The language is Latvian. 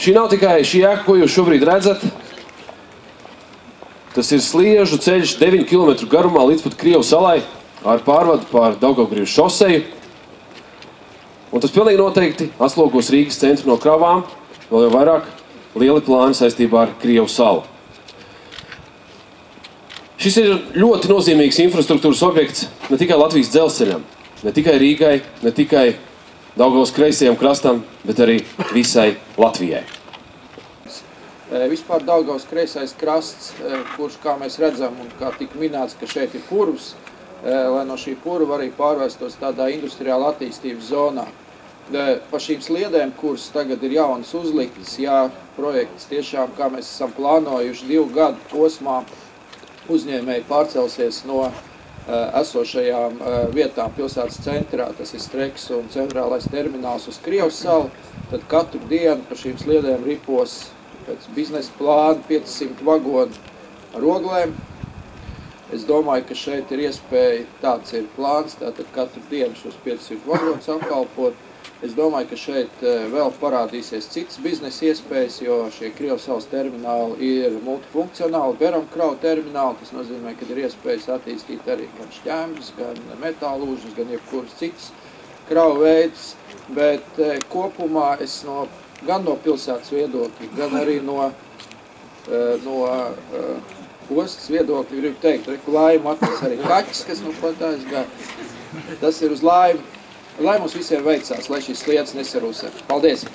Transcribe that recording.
Šī nav tikai šī ēka, ko jūs šobrīd redzat. Tas ir sliežu ceļš 9 km garumā līdz pat Krievu salai ar pārvadu pār Daugavgrīvu šoseju. Un tas pilnīgi noteikti atslogos Rīgas centru no kravām, vēl jau vairāk lieli plāni saistībā ar Krievu salu. Šis ir ļoti nozīmīgs infrastruktūras objekts ne tikai Latvijas dzelzceļam, ne tikai Rīgai, ne tikai Daugavas kreisajam krastam, bet arī visai Latvijai. Vispār Daugavas kreisais krasts, kurš, kā mēs redzam, un kā tika minēts, ka šeit ir purvs, lai no šī purva arī pārvērstos tādā industriāla attīstības zonā. Pa šīm sliedēm, kuras tagad ir jaunas uzliktas, jā, projekts tiešām, kā mēs esam plānojuši 2 gadu posmā, uzņēmēji pārcelsies no esošajām vietām pilsētas centrā, tas ir Streks un centrālais termināls uz Krievas salu, tad katru dienu pa šīm sliedēm ripos pēc biznesa plāna 500 vagonu ar oglēm. Es domāju, ka šeit ir iespēja, tāds ir plāns, tātad katru dienu šos 500 vagonus apkalpot. Es domāju, ka šeit vēl parādīsies citas biznesa iespējas, jo šie Krievas salas termināli ir multifunkcionāli, beramkravu termināli. Tas nozīmē, ka ir iespējas attīstīt arī gan šķēmbas, gan metālūžas, gan jebkuras citas kravu veidus. Bet kopumā es gan no pilsētas viedokļa, gan arī no ostas viedokļa gribu teikt, reku laimu atnes arī kaķis, kas nu pat aizgāja. Tas ir uz laimu. Lai mums visiem veicās, lai šīs sliedas nesarūsē. Paldies!